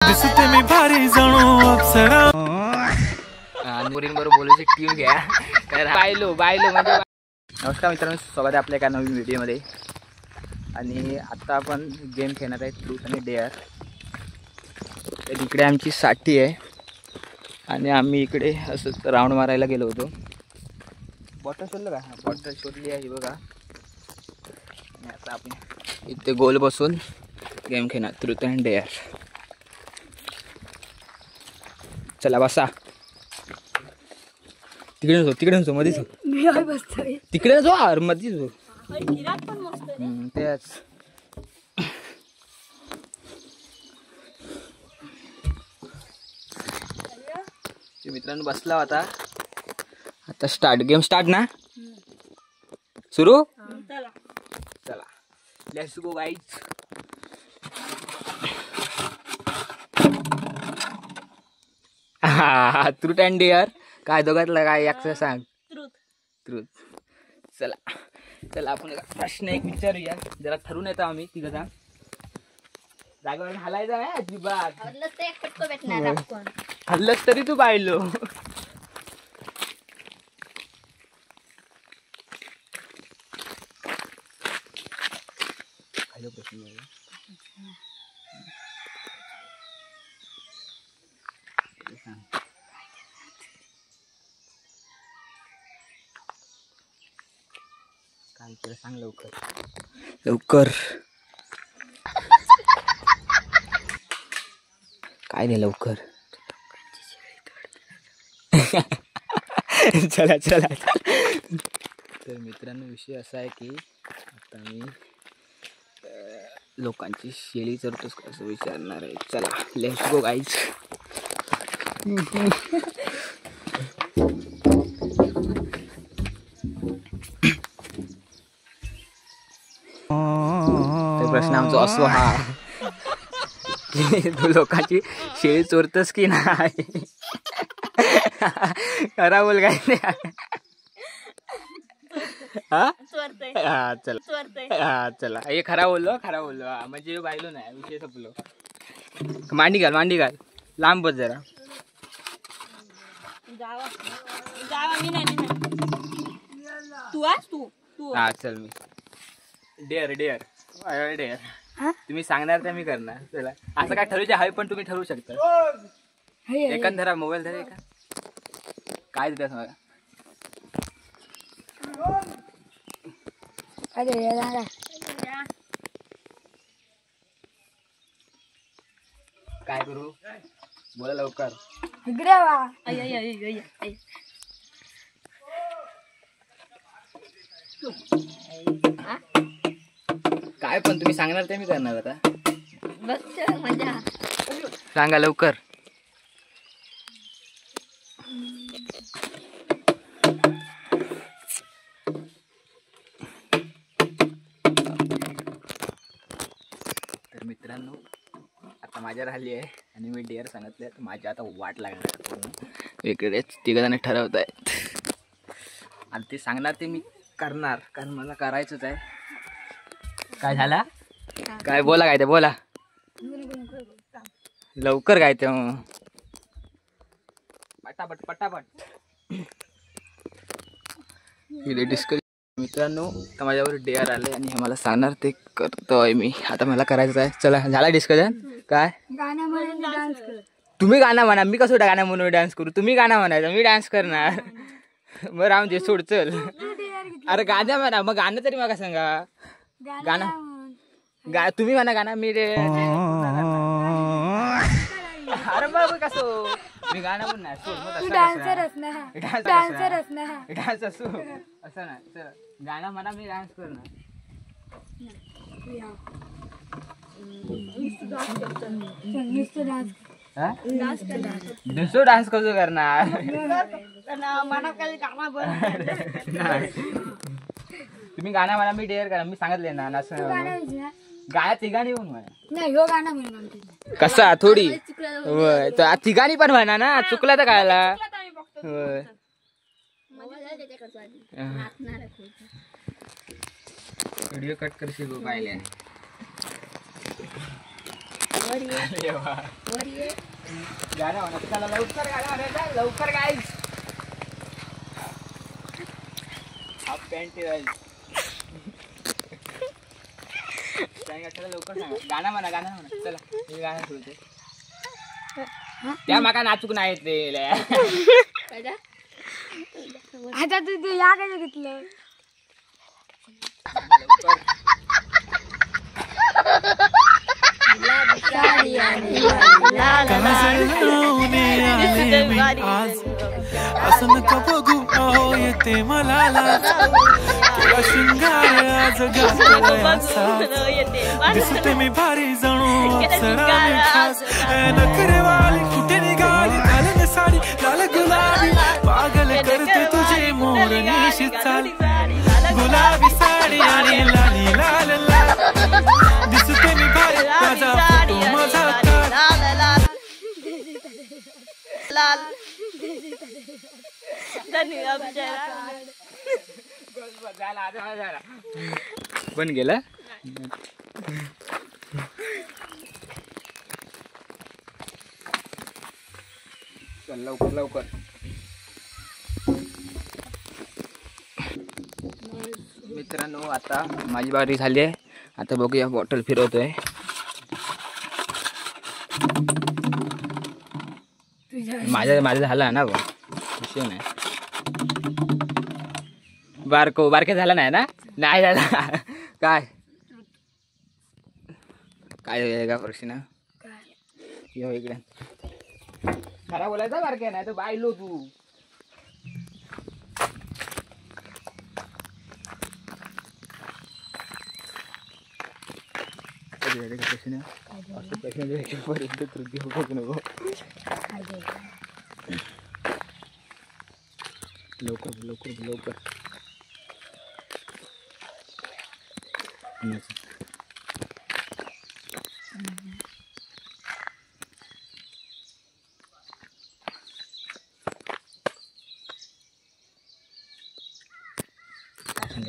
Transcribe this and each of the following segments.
दिसते मी भारी जणू अप्सरा बरोबर बोलायची टीम घ्या तर बायलो म्हणजे नमस्कार मित्रांनो, स्वागत आहे आपल्या एका नवीन व्हिडिओमध्ये. आणि आता आपण गेम खेळणार आहे ट्रूथ आणि डेअर. तर इकडे आमची साठी आहे आणि आम्ही इकडे असंच राऊंड मारायला गेलो होतो. बॉटल शोधलं का? बॉटल शोधली आहे बघा. आणि आता आपण इथे गोल बसून गेम खेळणार ट्रूथ अँड डेअर. चला बसा. तिकडे जो मध्येच तिकडे जो आर मध्येच जो तेच. मित्रांनो बसला होता. आता स्टार्ट गेम स्टार्ट ना सुरू. चला लेट्स गो गाईज. हा ट्रूथ अँड डेअर. काय दोघातलं काय एक सांग? ट्रूथ. चला आपण प्रश्न एक विचारूया. जरा ठरून येतो आम्ही तिघं जण. जागेवर हलायचं नाही अजिबात. हल्लच तरी तू पाहिलो. काय केलं सांग लवकर. काय नाही लवकर. चला. तर मित्रांनो विषय असा आहे की आता मी लोकांची शेळी चरतोस कसं विचारणार आहे. चला लेट्स गो गाईज. प्रश्न आमचा असो हा की तू लोकांची शेळी चोरतस की नाही. खरा बोल काय नाही. हा चला हे खरा बोललो म्हणजे बायलो नाही. विषय संपलो. मांडी घाल लांब बस जरा. तू हा चल. मी डेअर तुम्ही सांगणार तर मी करणार. चला असं काय ठरवायचे आहे पण तुम्ही ठरवू शकता. एकान धरा मोबाईल धरा. एका काय देतात मला? काय करू बोला लवकर. काय पण तुम्ही सांगणार ते मी करणार. आता सांगा लवकर. तर मित्रांनो आता माझ्या राहिली आहे आणि मी डेअर सांगितले. तर माझ्या आता वाट लागणार. वेगळेच तिघजण ठरवत आहेत आणि ते सांगणार ते मी करणार कारण मला करायचंच आहे. काय झाला? काय बोला काय ते बोला लवकर. काय ते पटापट डिस्कस. मित्रांनो तर माझ्यावर डेअर आले आणि हे मला सांगणार ते करतोय मी. आता मला करायचं आहे. चला झाला डिस्कशन. काय तुम्ही गाणं म्हणा. मी कसं गाणं म्हणून डान्स करू? तुम्ही गाणं म्हणायचं मी डान्स करणार. मग राम दे सोड चल. अरे गाणं म्हणा. मग गाणं तरी मग सांगा. गाणं तुम्ही म्हणा गाणं मी रे. अरे बाबा कसं मी गाणं म्हणणार. डान्स असो असं नाही. चल गाणं म्हणा मी डान्स करणार. दुसरं डान्स कसं करणार? तुम्ही गाणं म्हणा मी डेअर करा. मी सांगितले ना गाया तिघाणी पण म्हणा. कसा थोडी तिघाणी पण म्हणा ना. चुकला तर कायला. व्हिडिओ कट करशील पाहिले. गाणं म्हणा चला लवकर गाणं म्हणायचं लवकर गाईज हाफ पॅन्ट चला लवकर सांगा गाणं म्हणा चला मी गाणं सुरते त्या माका नाचूक नाही येत आता तू या काय घेतलं असं नका बघू अहो येते मला लाज केला शिंगार आज घातलाय असा दिसते मी भारी जणू अप्सरा मी खास नखरे वाली कुठे निघाली घालून साडी लाल गुलाबी पागल करते तुझे मोर निशित चाल गुलाबी साडी आणि लाली लाल लाल दिसते मी भारी माझा फोटो माझा लाल पण गेला चल लवकर लवकर मित्रांनो आता माझी बारी झाली आहे आता बघूया बॉटल फिरवतोय माझं झाला ना विषय नाही बारके झाला नाही ना नाही झाला काय काय का प्रश्न यो इकडे खरा बोलायचा बारके नाही तर बायलो तू प्रश्न लवकर लवकर लवकर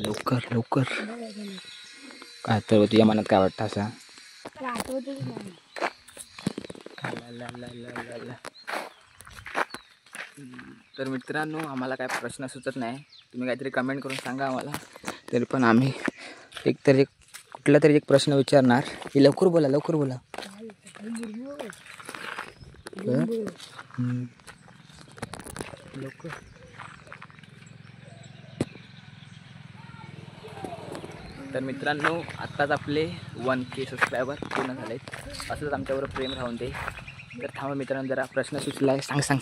लवकर लवकर काय तर तुझ्या मनात काय वाटतं असं तर मित्रांनो आम्हाला काय प्रश्न सुचत नाही तुम्ही काहीतरी कमेंट करून सांगा आम्हाला तरी पण आम्ही कुठला तरी एक प्रश्न विचारणार की लवकर बोला लवकर तर मित्रांनो आत्ताच आपले 1K सबस्क्रायबर पूर्ण झालेत असंच आमच्यावर प्रेम राहून दे तर थांबा मित्रांनो जरा प्रश्न सुचला आहे सांग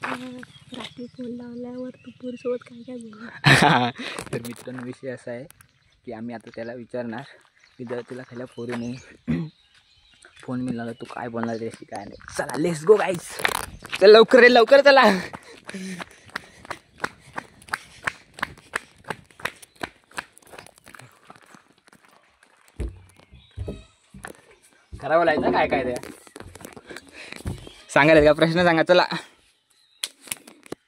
रात्री फोन लावल्यावर तू पुरुषसोबत काय बोलला तर मित्रांनो विषय असा आहे की आम्ही आता त्याला विचारणार की जर तुला खायला पोरीने फोन मिळाला तू काय बोलणार त्याशी काय नाही चला लेट्स गो गाईज चल लवकर रे लवकर चला खरा बोलायचं काय काय त्या सांगायला का प्रश्न सांगा चला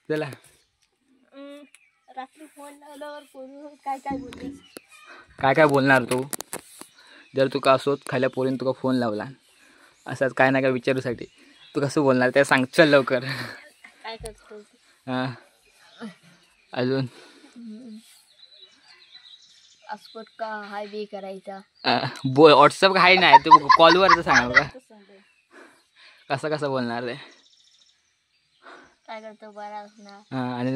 चला रात्री फोन लावल्यावर काय बोलतेस काय बोलणार तू जर तू का असोत खाल्या पोरीने तुका फोन लावला असंच काय ना काय विचारूसाठी तू कसं बोलणार त्या सांग चल लवकर काय करतो हां अजून असपट का हाय बी करायचा व्हॉट्सअप हाय नाही तू कॉलवरच सांगा का कसं बोलणार ते काय करतो बरा असणार हां आणि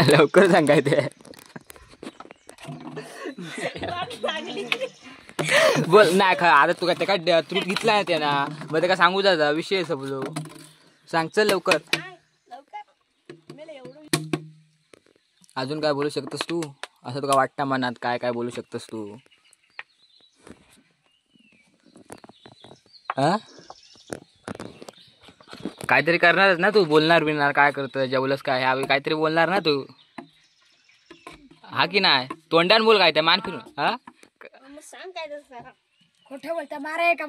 लवकर सांगायचे बोल नाही खा आता तू काय ते त्रुट घेतला आहे ना मग ते का सांगू जा विषय बोलो सांग चल लवकर अजून काय बोलू शकतोस तू असं तुला वाटतं मनात काय बोलू शकतोस तू हा काहीतरी करणारच ना तू बोलणार बिलणार काय करतोय जेवलंस काय ह्यावेळी काहीतरी बोलणार ना तू हा की नाही तोंडान बोल काय त्या मान फिरून हा सांग काय खोटं बोलता माराय का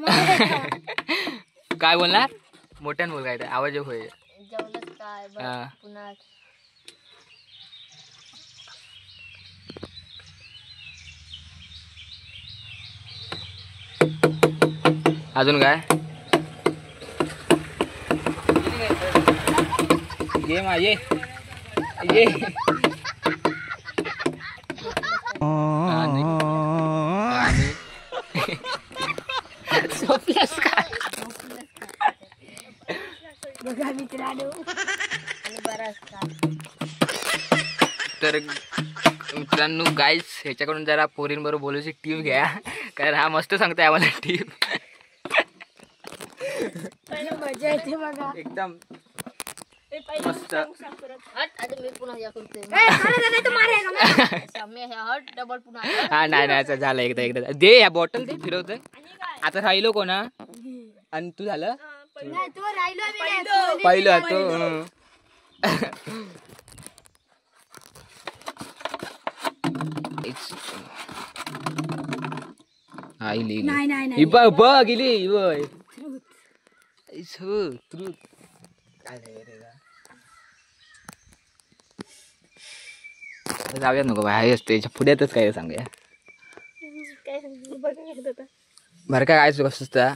काय बोलणार मोठ्यान बोल काय आवाज होय जेवलंस काय पुन्हा अजून काय गेम आहे ये तर मित्रांनो गाईज ह्याच्याकडून जरा पोरींबरोबर बोलायची टीप घ्या कारण हा मस्त सांगतोय आम्हाला टीप मजा येते बघा एकदम मस्त हा नाही असं झालं एकदा दे या बॉटल दे फिरवतोय आता राहिलो कोणा आणि तू झालं पहिलं तो जाऊयात नको बाय असते पुढ्यातच काय सांगूया बरं काय सुचता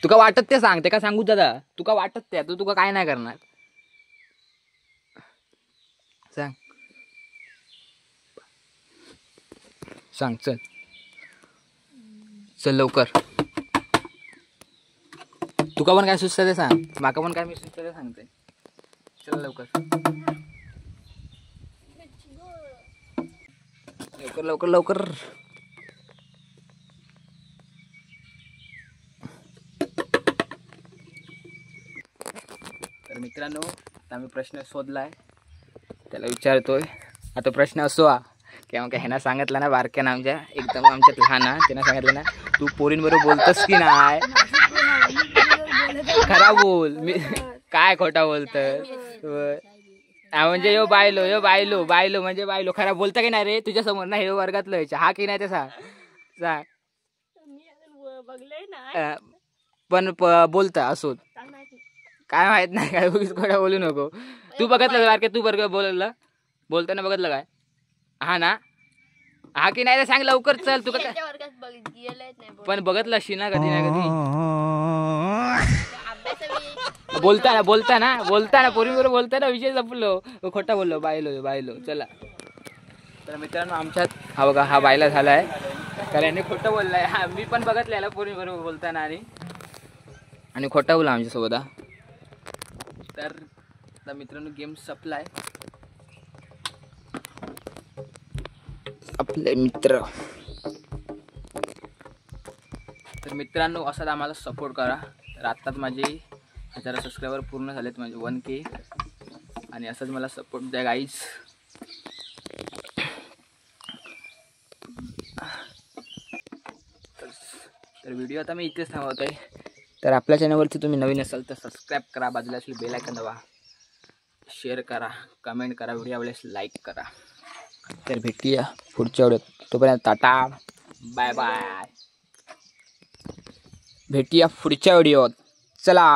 तुका वाटत ते सांग ते का सांगू दादा तुका वाटत त्या तू तुका काय नाही करणार सांग सांग चल चल लवकर तुका पण काय सुचतं ते सांग माका पण काय मी सुचतं ते सांगते चल लवकर लवकर लवकर लवकर तर मित्रांनो आता मी प्रश्न शोधलाय त्याला विचारतोय आता प्रश्न असो की मग ह्यानं सांगितलं ना बारक्यानं आमच्या एकदम आमच्यात लहान त्यानं सांगितलं ना तू पोरींबरोबर बोलतस की नाही खरा बोल मी काय खोटा बोलतोय म्हणजे यो बायलो म्हणजे बायलो खरा बोलता की नाही रे तुझ्या समोर ना हे वर्गातलं हा की नाही ते सांग पण बोलता असो काय माहित नाही काय खोटा बोलू नको तू बघितलं बारके तू बरं बोलताना बघितलं काय हा ना हा की नाही सांग लवकर चल तू पण बघितलं अशी ना कधी ना कधी बोलताना पोरींबरोबर बोलताना विषय जपलो खोटा बोललो बायलो चला तर मित्रांनो आमच्यात हा बघा हा बायला झालाय कारण याने खोटं बोललाय हा मी पण बघितलेला पोरींबरोबर बोलताना आणि खोटा बोला आमच्यासोबत तर आता मित्रांनो गेम संपलाय आपले मित्र तर मित्रांनो असाच आम्हाला सपोर्ट करा तर आत्ताच माझे 1000 सबस्क्रायबर पूर्ण झालेत म्हणजे 1K आणि असंच मला सपोर्ट द्या गाईज तर व्हिडिओ आता मी इथेच थांबवतोय तर आपल्या चॅनलवरती तुम्ही नवीन असाल तर सबस्क्राईब करा बाजूला असलेली बेल आयकॉन दाबा शेअर करा कमेंट करा व्हिडिओ आवडल्यास लाईक करा तर भेटूया पुढच्या व्हिडिओत तोपर्यंत टाटा बाय बाय भेटूया पुढच्या व्हिडिओत चला